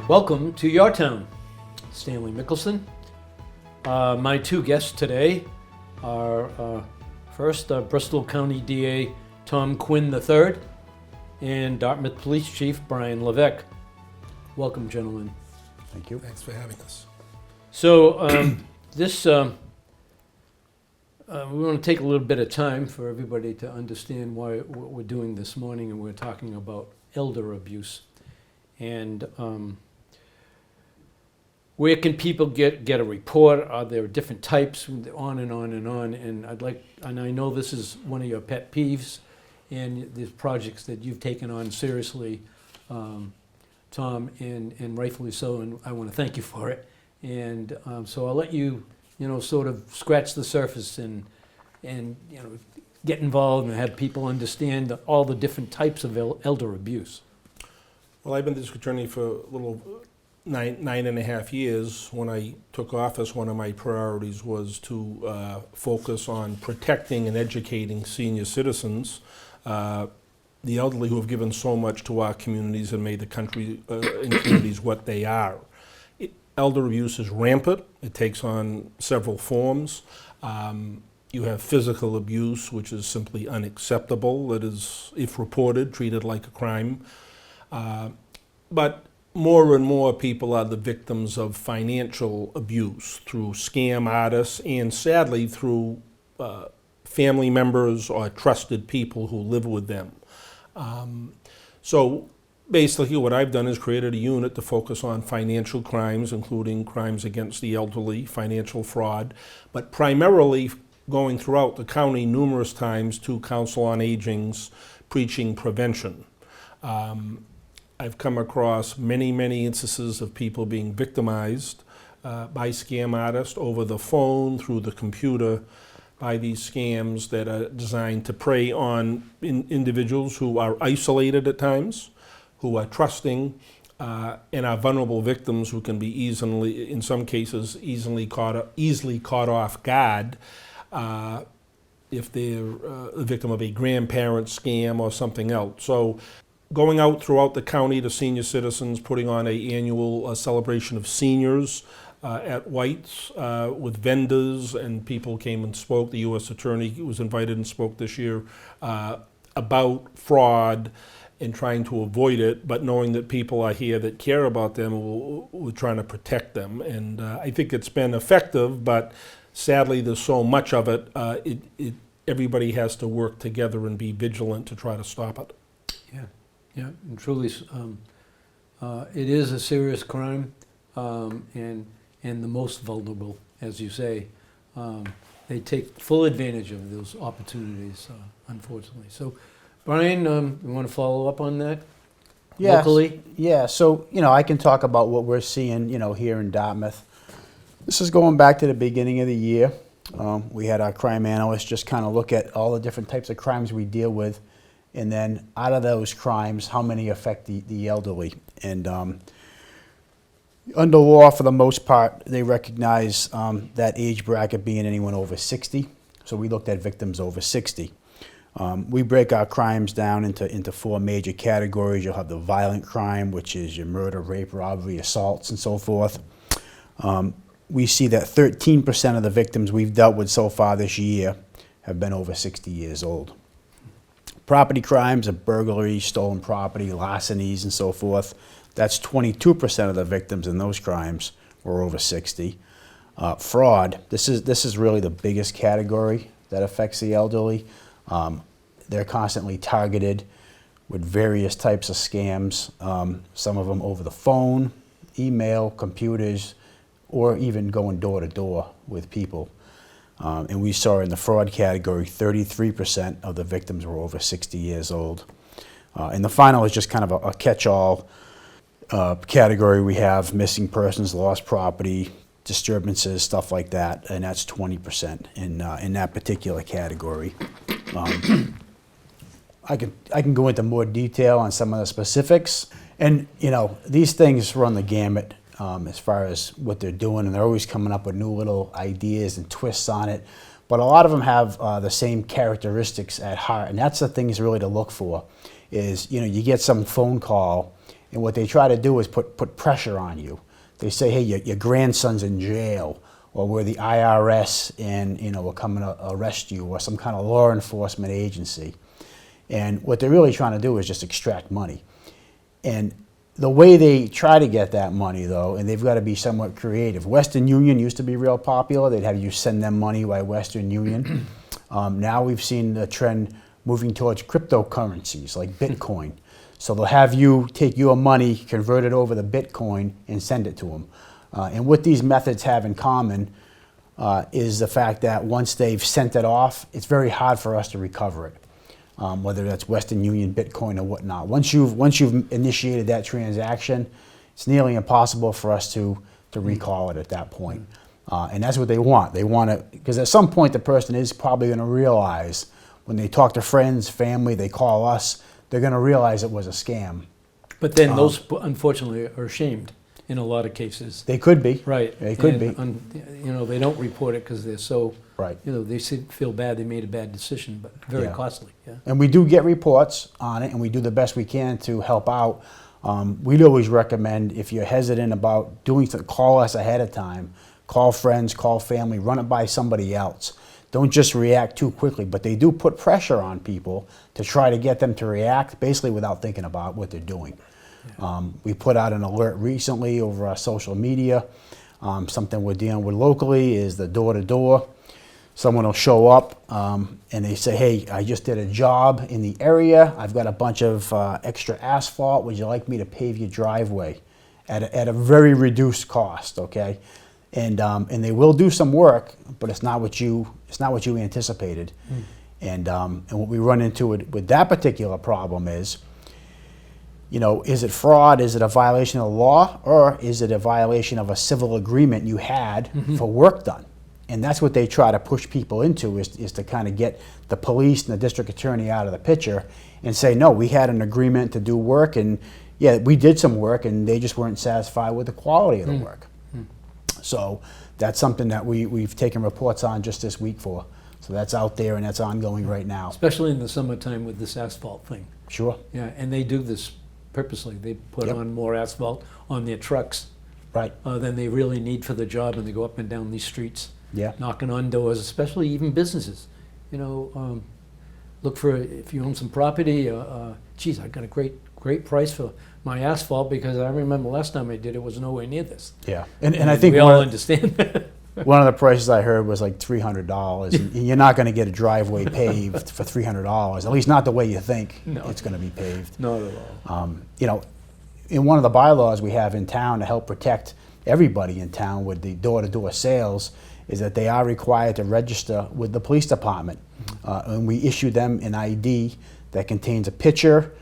Welcome to your town, Stanley Mickelson. My two guests today are first Bristol County DA Tom Quinn III and Dartmouth Police Chief Brian Levesque. Welcome, gentlemen. Thank you. Thanks for having us. So we want to take a little bit of time for everybody to understand what we're doing this morning, and we're talking about elder abuse. And where can people get a report? Are there different types? On and on and on. And I know this is one of your pet peeves, and there's projects that you've taken on seriously, Tom, and rightfully so. And I want to thank you for it. And so I'll let you, sort of scratch the surface and get involved and have people understand all the different types of elder abuse. Well, I've been district attorney for a little nine and a half years. When I took office, one of my priorities was to focus on protecting and educating senior citizens, the elderly who have given so much to our communities and made the country and communities what they are. Elder abuse is rampant. It takes on several forms. You have physical abuse, which is simply unacceptable. It is, if reported, treated like a crime. But more and more people are the victims of financial abuse through scam artists and, sadly, through family members or trusted people who live with them. So basically what I've done is created a unit to focus on financial crimes, including crimes against the elderly, financial fraud, but primarily going throughout the county numerous times to Council on Aging's preaching prevention. I've come across many instances of people being victimized by scam artists over the phone, through the computer, by these scams that are designed to prey on individuals who are isolated at times, who are trusting, and are vulnerable victims who can be easily, in some cases, easily caught off guard if they're the victim of a grandparent scam or something else. So going out throughout the county to senior citizens, putting on an annual celebration of seniors at White's with vendors, and people came and spoke. The U.S. Attorney was invited and spoke this year about fraud and trying to avoid it, but knowing that people are here that care about them, we're trying to protect them. And I think it's been effective, but sadly there's so much of it, everybody has to work together and be vigilant to try to stop it. Yeah, and truly, it is a serious crime, and the most vulnerable, as you say. They take full advantage of those opportunities, unfortunately. So, Brian, you want to follow up on that? Yes. Locally? Yeah, so, I can talk about what we're seeing, here in Dartmouth. This is going back to the beginning of the year. We had our crime analyst just kind of look at all the different types of crimes we deal with, and then out of those crimes, how many affect the elderly. And under law, for the most part, they recognize that age bracket being anyone over 60. So we looked at victims over 60. We break our crimes down into four major categories. You'll have the violent crime, which is your murder, rape, robbery, assaults, and so forth. We see that 13% of the victims we've dealt with so far this year have been over 60 years old. Property crimes are burglary, stolen property, larcenies, and so forth. That's 22% of the victims in those crimes were over 60. Fraud, this is really the biggest category that affects the elderly. They're constantly targeted with various types of scams, some of them over the phone, email, computers, or even going door to door with people. And we saw in the fraud category, 33% of the victims were over 60 years old. And the final is just kind of a catch-all category. We have missing persons, lost property, disturbances, stuff like that, and that's 20% in that particular category. I can go into more detail on some of the specifics, and these things run the gamut as far as what they're doing, and they're always coming up with new little ideas and twists on it. But a lot of them have the same characteristics at heart, and that's the things really to look for. Is you get some phone call And what they try to do is put pressure on you. They say, hey, your grandson's in jail, or we're the IRS and we're coming to arrest you, or some kind of law enforcement agency. And what they're really trying to do is just extract money. And the way they try to get that money, though, and they've got to be somewhat creative. Western Union used to be real popular. They'd have you send them money by Western Union. Now we've seen the trend moving towards cryptocurrencies like Bitcoin. So they'll have you take your money, convert it over to Bitcoin, and send it to them. And what these methods have in common is the fact that once they've sent it off, it's very hard for us to recover it. Whether that's Western Union, Bitcoin, or whatnot. Once you've initiated that transaction, it's nearly impossible for us to recall it at that point. And that's what they want. They want to, because at some point the person is probably going to realize when they talk to friends, family, they call us, they're going to realize it was a scam. But then those, unfortunately, are shamed in a lot of cases. They could be. Right. They could be. They don't report it because they're so, Right. They feel bad they made a bad decision, but very Yeah. costly. Yeah. And we do get reports on it, and we do the best we can to help out. We'd always recommend, if you're hesitant about doing something, call us ahead of time. Call friends, call family, run it by somebody else. Don't just react too quickly, but they do put pressure on people to try to get them to react basically without thinking about what they're doing. Yeah. We put out an alert recently over our social media. Something we're dealing with locally is the door-to-door. Someone will show up and they say, hey, I just did a job in the area. I've got a bunch of extra asphalt. Would you like me to pave your driveway at a very reduced cost, okay? And they will do some work, but it's not what you anticipated. And what we run into with that particular problem is it fraud? Is it a violation of the law? Or is it a violation of a civil agreement you had for work done? And that's what they try to push people into is to kind of get the police and the district attorney out of the picture and say, no, we had an agreement to do work, and yeah, we did some work, and they just weren't satisfied with the quality of the work. So that's something that we've taken reports on just this week for. So that's out there and that's ongoing right now. Especially in the summertime with this asphalt thing. Sure. Yeah, and they do this purposely. They put Yep. on more asphalt on their trucks Right. than they really need for the job, and they go up and down these streets. Yeah. Knocking on doors, especially even businesses. Look for, if you own some property, geez, I got a great price for my asphalt because I remember last time I did it was nowhere near this. Yeah. And I think we all understand that. one of the prices I heard was like $300, and you're not going to get a driveway paved for $300. At least not the way you think it's going to be paved. Not at all. In one of the bylaws we have in town to help protect everybody in town with the door-to-door sales is that they are required to register with the police department. And we issue them an ID that contains a picture.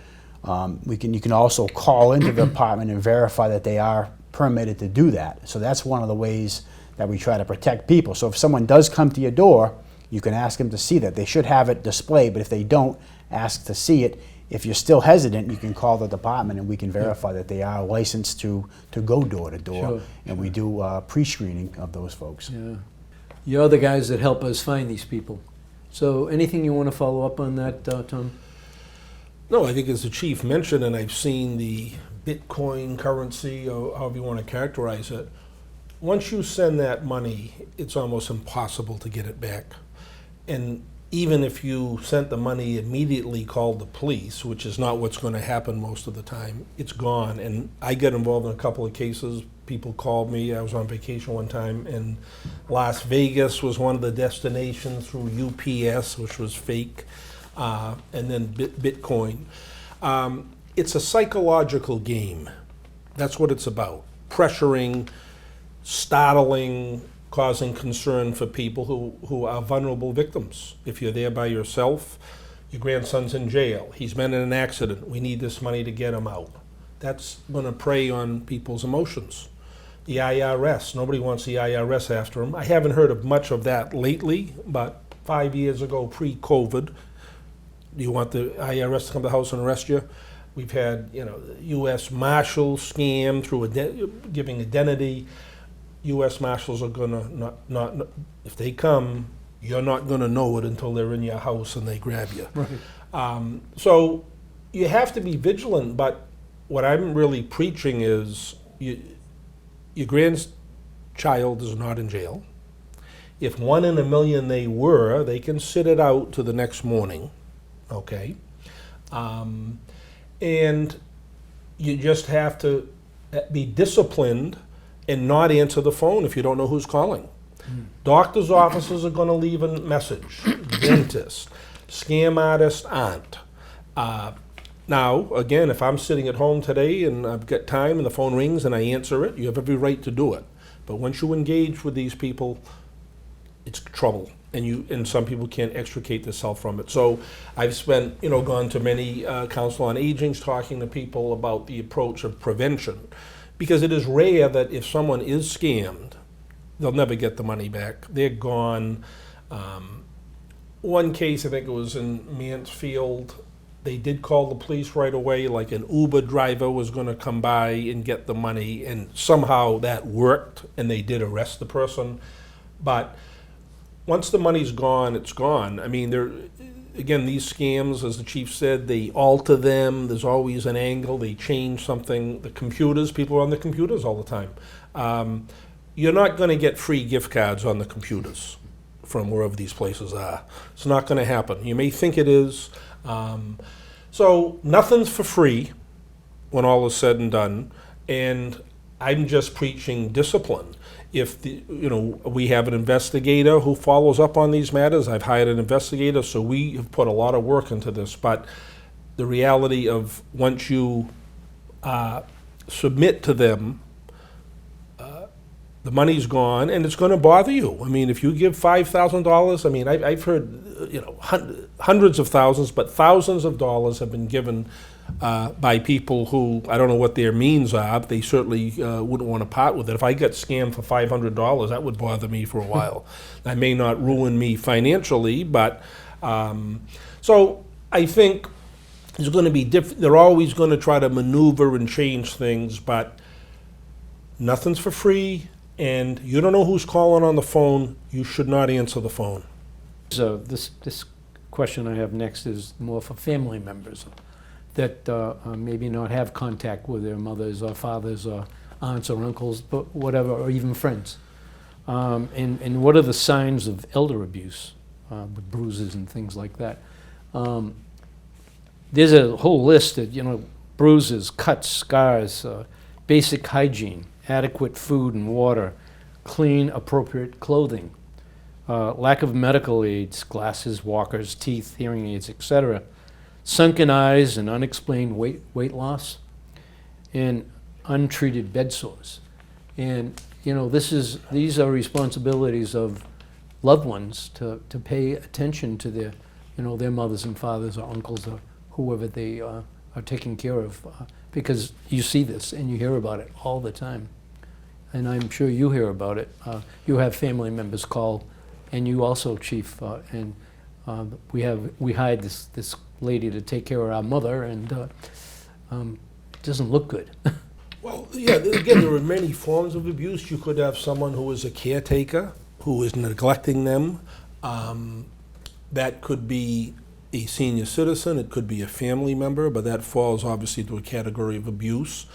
You can also call into the department and verify that they are permitted to do that. So that's one of the ways that we try to protect people. So if someone does come to your door, you can ask them to see that. They should have it displayed, but if they don't, ask to see it. If you're still hesitant, you can call the department and we can verify that they are licensed to go door to door. Sure. And we do pre-screening of those folks. Yeah. You're the guys that help us find these people. So anything you want to follow up on that, Tom? No, I think as the chief mentioned, and I've seen the Bitcoin currency, or however you want to characterize it, once you send that money, it's almost impossible to get it back. And even if you sent the money immediately, called the police, which is not what's going to happen most of the time, it's gone. And I get involved in a couple of cases. People called me. I was on vacation one time, and Las Vegas was one of the destinations through UPS, which was fake, and then Bitcoin. It's a psychological game. That's what it's about. Pressuring, startling, causing concern for people who are vulnerable victims. If you're there by yourself, your grandson's in jail, he's been in an accident, we need this money to get him out. That's going to prey on people's emotions. The IRS, nobody wants the IRS after them. I haven't heard of much of that lately, but 5 years ago, pre-COVID, do you want the IRS to come to the house and arrest you? We've had, U.S. Marshal scam through giving identity. U.S. Marshals are gonna not if they come, you're not gonna know it until they're in your house and they grab you. Right. So you have to be vigilant, but what I'm really preaching is your grandchild is not in jail. If 1 in a million they were, they can sit it out to the next morning, okay? And you just have to be disciplined and not answer the phone if you don't know who's calling. Doctors' offices are going to leave a message. Dentists, scam artists aren't. Now, again, if I'm sitting at home today and I've got time and the phone rings and I answer it, you have every right to do it. But once you engage with these people, it's trouble, and some people can't extricate themselves from it. So I've spent, gone to many council on agings talking to people about the approach of prevention, because it is rare that if someone is scammed, they'll never get the money back. They're gone. One case, I think it was in Mansfield, they did call the police right away, like an Uber driver was going to come by and get the money, and somehow that worked, and they did arrest the person. But once the money's gone, it's gone. I mean, again, these scams, as the chief said, they alter them. There's always an angle. They change something. The computers, people are on the computers all the time. You're not going to get free gift cards on the computers from wherever these places are. It's not going to happen. You may think it is. So nothing's for free when all is said and done. And I'm just preaching discipline. If we have an investigator who follows up on these matters, I've hired an investigator, so we have put a lot of work into this. But the reality of once you submit to them, the money's gone, and it's going to bother you. I mean, if you give $5,000, I mean, I've heard hundreds of thousands, but thousands of dollars have been given by people who, I don't know what their means are, but they certainly wouldn't want to part with it. If I got scammed for $500, that would bother me for a while. That may not ruin me financially, but so I think there's going to be they're always going to try to maneuver and change things, but nothing's for free, and you don't know who's calling on the phone. You should not answer the phone. So this question I have next is more for family members that maybe not have contact with their mothers or fathers or aunts or uncles, but whatever, or even friends. And what are the signs of elder abuse with bruises and things like that? There's a whole list of, bruises, cuts, scars, basic hygiene, adequate food and water, clean, appropriate clothing, lack of medical aids, glasses, walkers, teeth, hearing aids, etc., sunken eyes and unexplained weight loss, and untreated bed sores. And these are responsibilities of loved ones to pay attention to their mothers and fathers or uncles or whoever they are taking care of, because you see this and you hear about it all the time. And I'm sure you hear about it. You have family members call, and you also, Chief, and we hired this lady to take care of our mother, and it doesn't look good. Well, yeah, again, there are many forms of abuse. You could have someone who is a caretaker, who is neglecting them. That could be a senior citizen, it could be a family member, but that falls obviously to a category of abuse.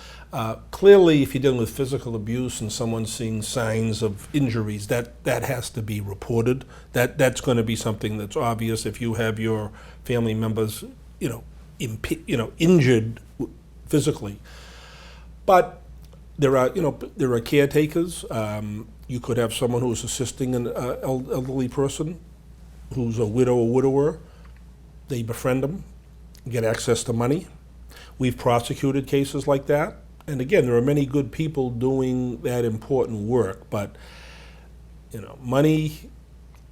Clearly, if you're dealing with physical abuse and someone's seeing signs of injuries, that has to be reported. That's going to be something that's obvious if you have your family members, injured physically. But there are caretakers. You could have someone who's assisting an elderly person who's a widow or widower. They befriend them, get access to money. We've prosecuted cases like that. And again, there are many good people doing that important work, but money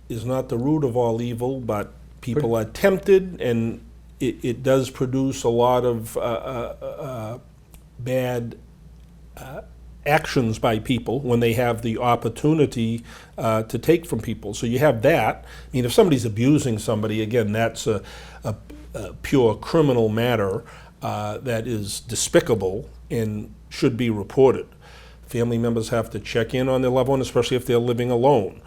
is not the root of all evil, but people are tempted, and it does produce a lot of bad actions by people when they have the opportunity to take from people. So you have that. I mean, if somebody's abusing somebody, again, that's a pure criminal matter that is despicable and should be reported. Family members have to check in on their loved one, especially if they're living alone.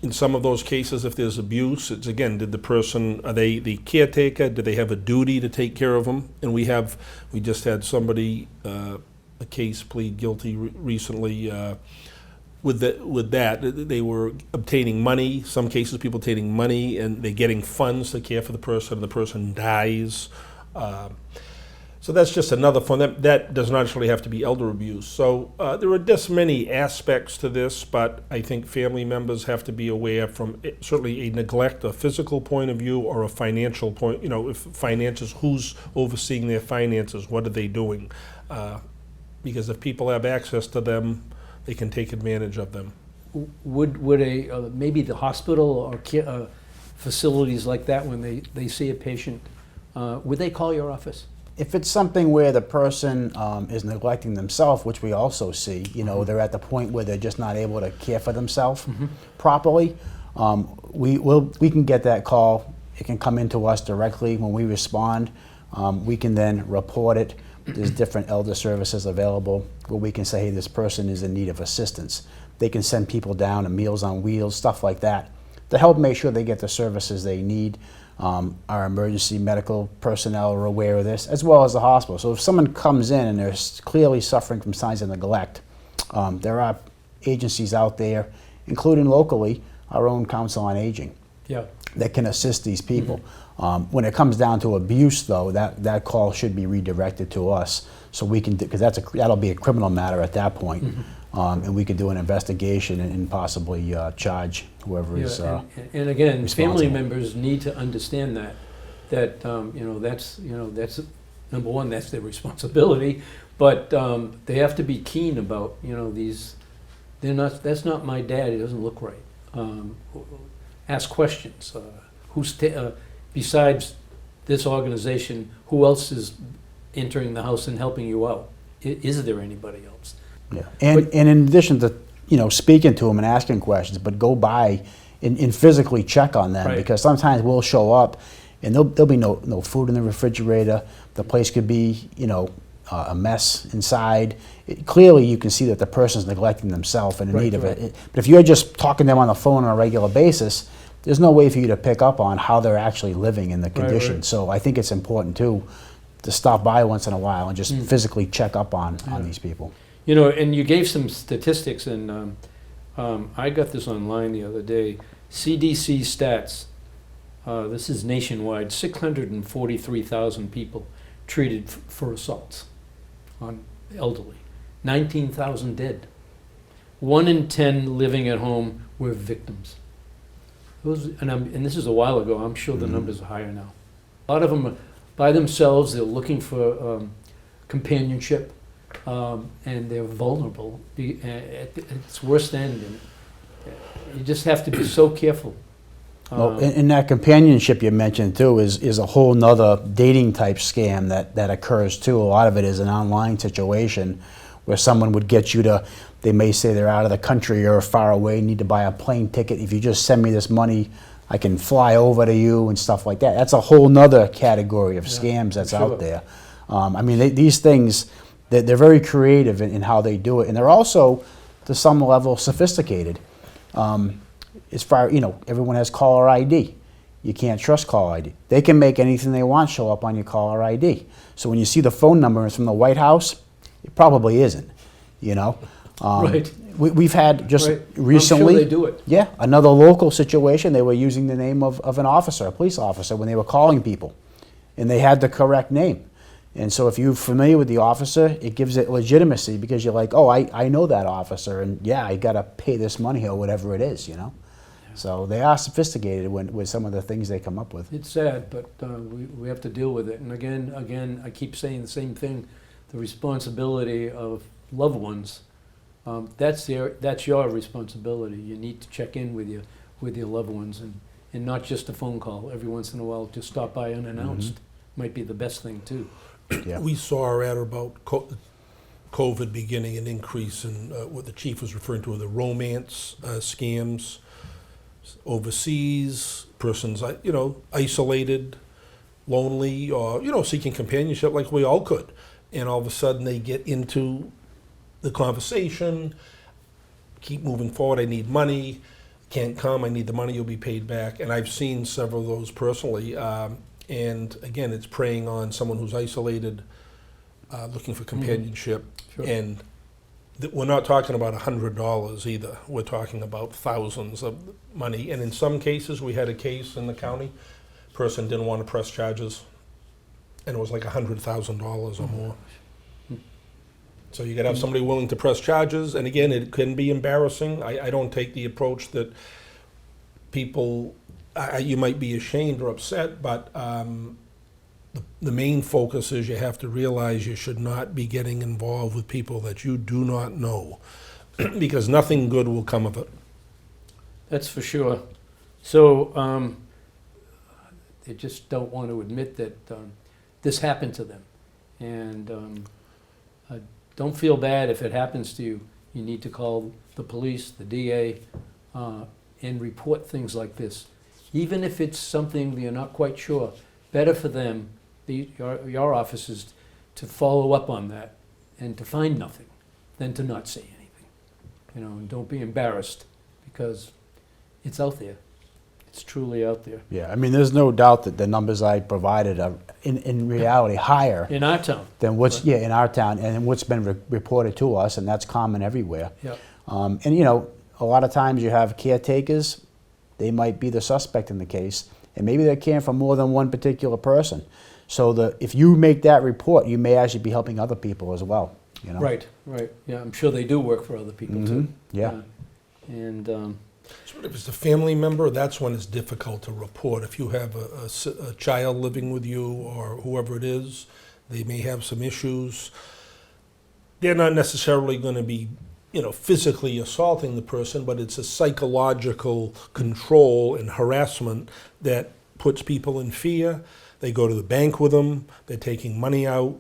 in some of those cases, if there's abuse, it's again, are they the caretaker? Do they have a duty to take care of them? And we just had somebody, a case plead guilty recently with that. They were obtaining money, some cases people obtaining money, and they're getting funds to care for the person, and the person dies. So that's just another fun. That does not necessarily have to be elder abuse. So there are just many aspects to this, but I think family members have to be aware from certainly a neglect, a physical point of view, or a financial point. If finances, who's overseeing their finances? What are they doing? Because if people have access to them, they can take advantage of them. Would maybe the hospital or facilities like that, when they see a patient, would they call your office? If it's something where the person is neglecting themselves, which we also see, they're at the point where they're just not able to care for themselves properly, we can get that call. It can come into us directly. When we respond, we can then report it. There's different elder services available where we can say, hey, this person is in need of assistance. They can send people down to Meals on Wheels, stuff like that, to help make sure they get the services they need. Our emergency medical personnel are aware of this, as well as the hospital. So if someone comes in and they're clearly suffering from signs of neglect, there are agencies out there, including locally, our own Council on Aging, that can assist these people. When it comes down to abuse, though, that call should be redirected to us, so we can, because that'll be a criminal matter at that point. And we could do an investigation and possibly charge whoever is and again, responsible. family members need to understand that that's number one, that's their responsibility, but they have to be keen about that's not my dad, he doesn't look right. Ask questions. Besides this organization, who else is entering the house and helping you out? Is there anybody else? Yeah, and in addition to speaking to them and asking questions, but go by and physically check on them, because sometimes we'll show up and there'll be no food in the refrigerator. The place could be a mess inside. Clearly, you can see that the person's neglecting themselves and in need of it. But if you're just talking to them on the phone on a regular basis, there's no way for you to pick up on how they're actually living in the condition. So I think it's important too to stop by once in a while and just physically check up on these people. And you gave some statistics, and I got this online the other day. CDC stats, this is nationwide, 643,000 people treated for assaults on elderly, 19,000 dead. 1 in 10 living at home were victims. And this is a while ago, I'm sure the numbers are higher now. A lot of them are by themselves, they're looking for companionship. And they're vulnerable at its worst end, and you just have to be so careful. Well, and that companionship you mentioned too is a whole nother dating type scam that occurs too. A lot of it is an online situation where someone would get you to, they may say they're out of the country or far away, need to buy a plane ticket. If you just send me this money, I can fly over to you and stuff like that. That's a whole nother category of scams that's out there. These things, they're very creative in how they do it, and they're also, to some level, sophisticated. As far, everyone has caller ID. You can't trust caller ID. They can make anything they want show up on your caller ID. So when you see the phone number is from the White House, it probably isn't. We've had just recently. I'm sure they do it. Yeah, another local situation. They were using the name of an officer, a police officer, when they were calling people, and they had the correct name. And so if you're familiar with the officer, it gives it legitimacy, because you're like, oh, I know that officer, and yeah, I got to pay this money or whatever it is, So they are sophisticated with some of the things they come up with. It's sad, but we have to deal with it. And again, I keep saying the same thing, the responsibility of loved ones, that's your responsibility. You need to check in with your loved ones, and not just a phone call. Every once in a while, just stop by unannounced. Might be the best thing too. Yeah. We saw at about COVID beginning an increase in what the chief was referring to, the romance scams overseas, persons isolated, lonely, or seeking companionship like we all could, and all of a sudden they get into the conversation, keep moving forward. I need money. can't come, I need the money, you'll be paid back. And I've seen several of those personally. And again, it's preying on someone who's isolated, looking for companionship. Sure. And we're not talking about $100 either. We're talking about thousands of money. And in some cases, we had a case in the county, person didn't want to press charges, and it was like $100,000 or more. So you got to have somebody willing to press charges. And again, it can be embarrassing. I don't take the approach that people, you might be ashamed or upset, but the main focus is you have to realize you should not be getting involved with people that you do not know, because nothing good will come of it. That's for sure. So they just don't want to admit that this happened to them. And don't feel bad if it happens to you. You need to call the police, the DA, and report things like this. Even if it's something that you're not quite sure, better for them, your offices, to follow up on that and to find nothing than to not say anything. And don't be embarrassed, because it's out there. It's truly out there. Yeah, I mean, there's no doubt that the numbers I provided are, in reality, higher In our town. than what's, Right. yeah, in our town, and what's been reported to us, and that's common everywhere. Yeah. And a lot of times you have caretakers, they might be the suspect in the case, and maybe they're caring for more than one particular person. So if you make that report, you may actually be helping other people as well. Right. Yeah, I'm sure they do work for other people too. Yeah. And So if it's a family member, that's when it's difficult to report. If you have a child living with you or whoever it is, they may have some issues. They're not necessarily going to be, physically assaulting the person, but it's a psychological control and harassment that puts people in fear. They go to the bank with them. They're taking money out.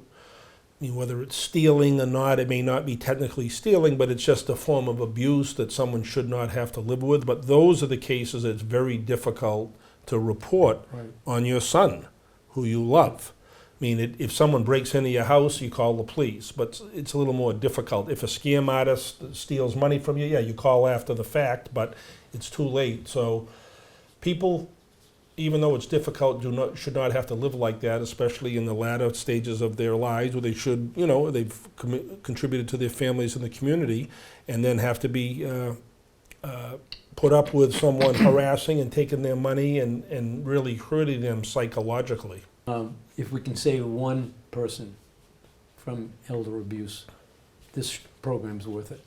I mean, whether it's stealing or not, it may not be technically stealing, but it's just a form of abuse that someone should not have to live with. But those are the cases that it's very difficult to report Right. on your son, who you love. I mean, if someone breaks into your house, you call the police, but it's a little more difficult. If a scam artist steals money from you, yeah, you call after the fact, but it's too late. So people, even though it's difficult, should not have to live like that, especially in the latter stages of their lives, where they should, they've contributed to their families and the community, and then have to be put up with someone harassing and taking their money and really hurting them psychologically. if we can save one person from elder abuse, this program's worth it.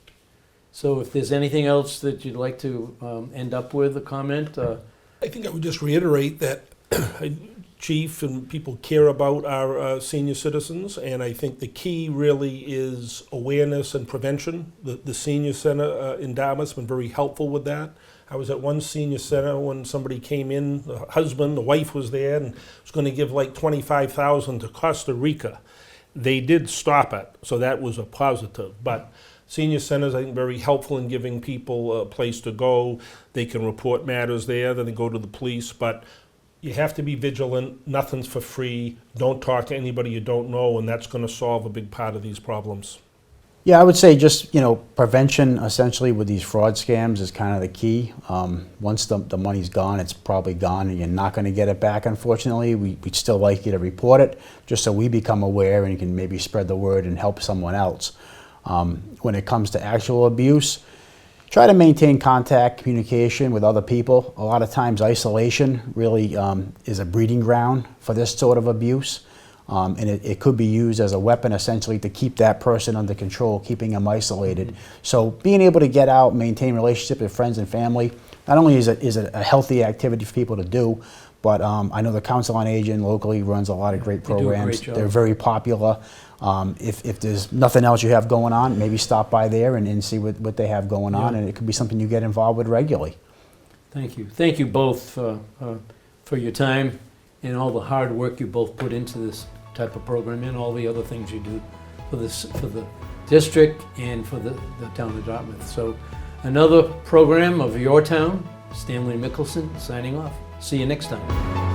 So if there's anything else that you'd like to end up with, a comment? I think I would just reiterate that Chief and people care about our senior citizens, and I think the key really is awareness and prevention. The senior center endowment's been very helpful with that. I was at one senior center when somebody came in, the husband, the wife was there, and was going to give like $25,000 to Costa Rica. They did stop it, so that was a positive. But senior centers, I think, very helpful in giving people a place to go. They can report matters there, then they go to the police. But you have to be vigilant. Nothing's for free. Don't talk to anybody you don't know, and that's going to solve a big part of these problems. Yeah, I would say just, prevention essentially with these fraud scams is kind of the key. Once the money's gone, it's probably gone, and you're not going to get it back, unfortunately. We'd still like you to report it, just so we become aware and can maybe spread the word and help someone else. When it comes to actual abuse, try to maintain contact, communication with other people. A lot of times isolation really is a breeding ground for this sort of abuse. And it could be used as a weapon essentially to keep that person under control, keeping them isolated. So being able to get out, maintain relationships with friends and family, not only is it a healthy activity for people to do, but I know the Council on Aging locally runs a lot of great They do a programs. great job. They're very popular. If there's nothing else you have going on, maybe stop by there and see what they have going on, Yeah. and it could be something you get involved with regularly. Thank you. Thank you both for your time and all the hard work you both put into this type of program and all the other things you do for the district and for the town of Dartmouth. So another program of your town, Stanley Mickelson signing off. See you next time.